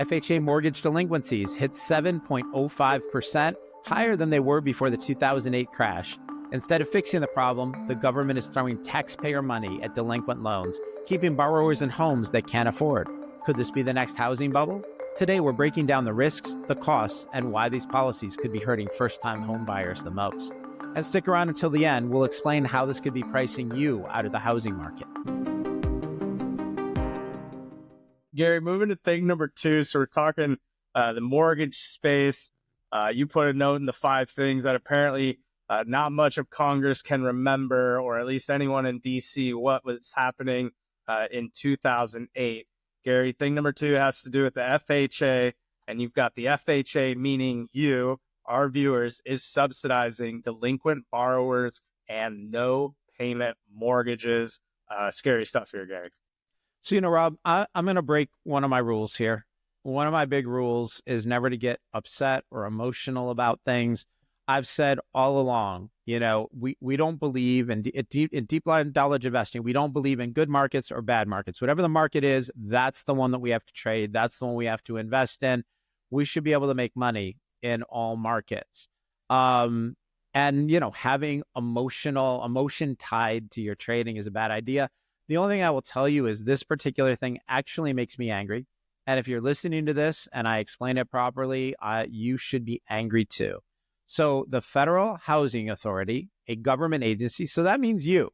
FHA mortgage delinquencies hit 7.05%, higher than they were before the 2008 crash. Instead of fixing the problem, the government is throwing taxpayer money at delinquent loans, keeping borrowers in homes they can't afford. Could this be the next housing bubble? Today, we're breaking down the risks, the costs, and why these policies could be hurting first-time home buyers the most. And stick around until the end. We'll explain how this could be pricing you out of the housing market. Gary, moving to thing number 2. So we're talking the mortgage space. You put a note in the 5 things that apparently not much of Congress can remember, or at least anyone in D.C., what was happening in 2008. Gary, thing number 2 has to do with the FHA, and you've got the FHA, meaning you, our viewers, is subsidizing delinquent borrowers and no payment mortgages. Scary stuff here, Gary. So, Rob, I'm going to break one of my rules here. One of my big rules is never to get upset or emotional about things. I've said all along, we don't believe in deep knowledge investing. We don't believe in good markets or bad markets. Whatever the market is, that's the one that we have to trade. That's the one we have to invest in. We should be able to make money in all markets. And, having emotion tied to your trading is a bad idea. The only thing I will tell you is this particular thing actually makes me angry. And if you're listening to this and I explain it properly, you should be angry too. So the Federal Housing Authority, a government agency, so that means you,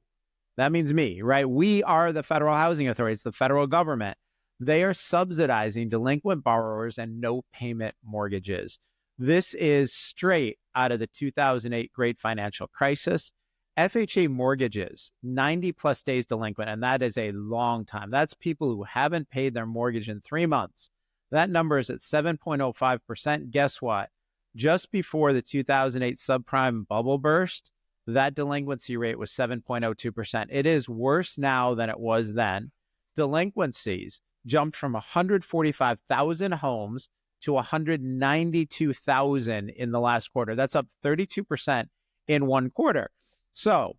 that means me, right? We are the Federal Housing Authority. It's the federal government. They are subsidizing delinquent borrowers and no payment mortgages. This is straight out of the 2008 Great Financial Crisis. FHA mortgages, 90 plus days delinquent, and that is a long time. That's people who haven't paid their mortgage in 3 months. That number is at 7.05%. Guess what? Just before the 2008 subprime bubble burst, that delinquency rate was 7.02%. It is worse now than it was then. Delinquencies jumped from 145,000 homes to 192,000 in the last quarter. That's up 32% in one quarter. So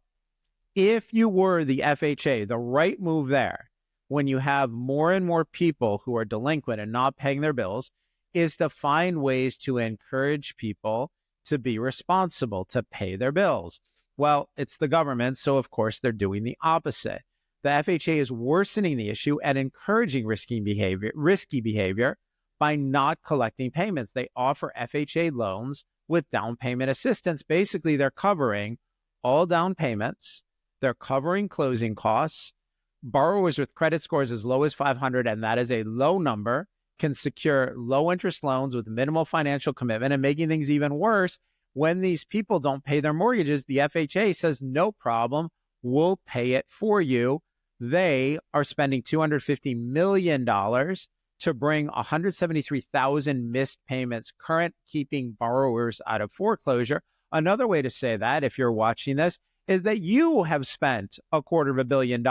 if you were the FHA, the right move there, when you have more and more people who are delinquent and not paying their bills, is to find ways to encourage people to be responsible, to pay their bills. Well, it's the government, so of course they're doing the opposite. The FHA is worsening the issue and encouraging risky behavior by not collecting payments. They offer FHA loans with down payment assistance. Basically, they're covering all down payments. They're covering closing costs. Borrowers with credit scores as low as 500, and that is a low number, can secure low interest loans with minimal financial commitment. And making things even worse, when these people don't pay their mortgages, the FHA says, no problem, we'll pay it for you. They are spending $250 million to bring 173,000 missed payments, current, keeping borrowers out of foreclosure. Another way to say that, if you're watching this, is that you have spent $250 million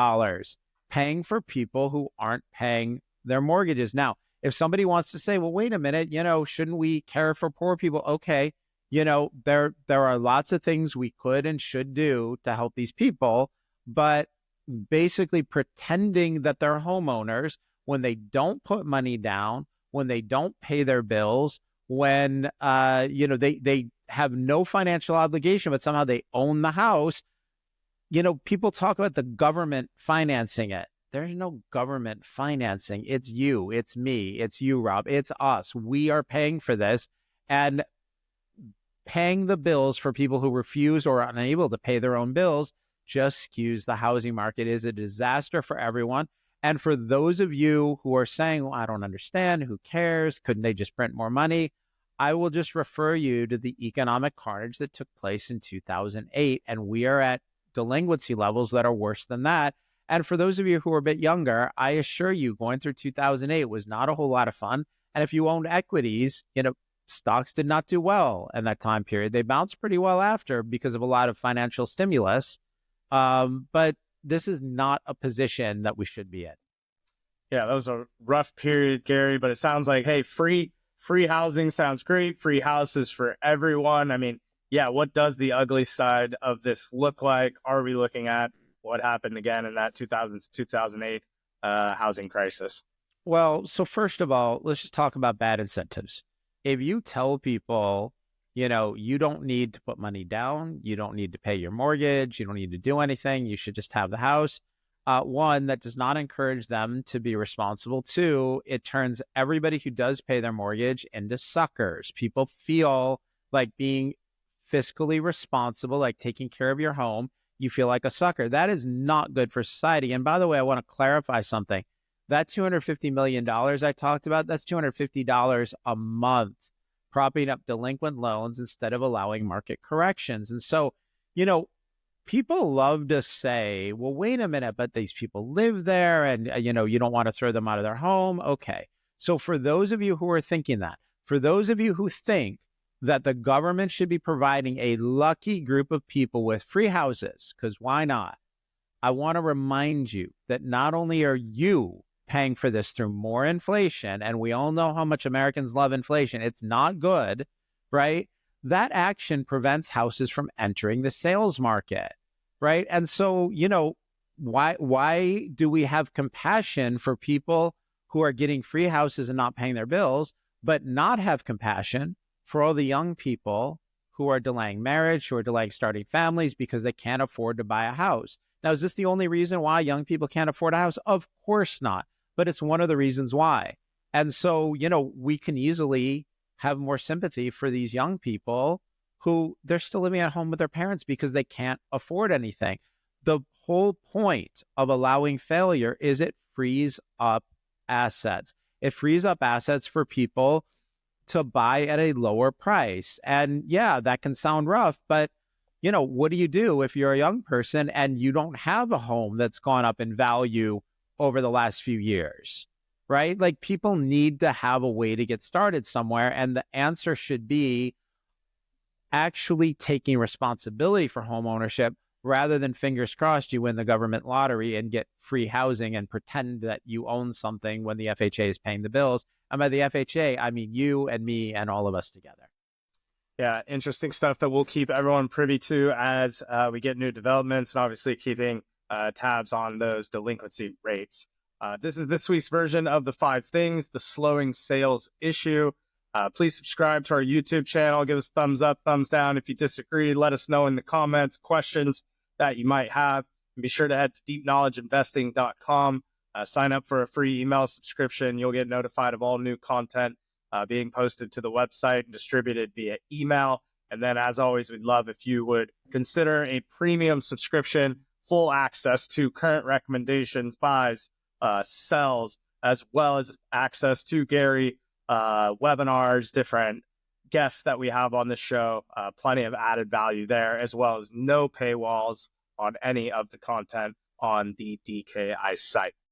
paying for people who aren't paying their mortgages. Now, if somebody wants to say, well, wait a minute, shouldn't we care for poor people? Okay, there are lots of things we could and should do to help these people, but basically pretending that they're homeowners when they don't put money down, when they don't pay their bills, when they have no financial obligation, but somehow they own the house. People talk about the government financing it. There's no government financing. It's you, it's me, it's you, Rob, it's us. We are paying for this, and paying the bills for people who refuse or are unable to pay their own bills just skews the housing market. It is a disaster for everyone. And for those of you who are saying, well, I don't understand, who cares? Couldn't they just print more money? I will just refer you to the economic carnage that took place in 2008. And we are at delinquency levels that are worse than that. And for those of you who are a bit younger, I assure you, going through 2008 was not a whole lot of fun. And if you owned equities, stocks did not do well in that time period. They bounced pretty well after because of a lot of financial stimulus. But this is not a position that we should be in. Yeah, that was a rough period, Gary, but it sounds like, hey, free housing sounds great. Free houses for everyone. I mean, yeah, what does the ugly side of this look like? Are we looking at what happened again in that 2008 housing crisis? Well, so first of all, let's just talk about bad incentives. If you tell people, you don't need to put money down, you don't need to pay your mortgage, you don't need to do anything, you should just have the house. One, that does not encourage them to be responsible. Two, it turns everybody who does pay their mortgage into suckers. People feel like being fiscally responsible, like taking care of your home, you feel like a sucker. That is not good for society. And by the way, I want to clarify something. That $250 million I talked about, that's $250 a month propping up delinquent loans instead of allowing market corrections. And so, people love to say, well, wait a minute, but these people live there and, you don't want to throw them out of their home. Okay. So for those of you who are thinking that, for those of you who think that the government should be providing a lucky group of people with free houses, because why not? I want to remind you that not only are you paying for this through more inflation, and we all know how much Americans love inflation, it's not good, right? That action prevents houses from entering the sales market, right? And so, why do we have compassion for people who are getting free houses and not paying their bills, but not have compassion for all the young people who are delaying marriage, who are delaying starting families because they can't afford to buy a house? Now, is this the only reason why young people can't afford a house? Of course not, but it's one of the reasons why. And so, we can easily have more sympathy for these young people who they're still living at home with their parents because they can't afford anything. The whole point of allowing failure is it frees up assets. It frees up assets for people to buy at a lower price. And yeah, that can sound rough, but what do you do if you're a young person and you don't have a home that's gone up in value over the last few years, right? Like, people need to have a way to get started somewhere. And the answer should be actually taking responsibility for home ownership rather than fingers crossed you win the government lottery and get free housing and pretend that you own something when the FHA is paying the bills. And by the FHA, I mean you and me and all of us together. Yeah, interesting stuff that we'll keep everyone privy to as we get new developments, and obviously keeping tabs on those delinquency rates. This is this week's version of the 5 things, the slowing sales issue. Please subscribe to our YouTube channel. Give us thumbs up, thumbs down. If you disagree, let us know in the comments, questions that you might have. And be sure to head to deepknowledgeinvesting.com. Sign up for a free email subscription. You'll get notified of all new content being posted to the website and distributed via email. And then, as always, we'd love if you would consider a premium subscription, full access to current recommendations, buys, sells, as well as access to Gary, webinars, different guests that we have on the show, plenty of added value there, as well as no paywalls on any of the content on the DKI site.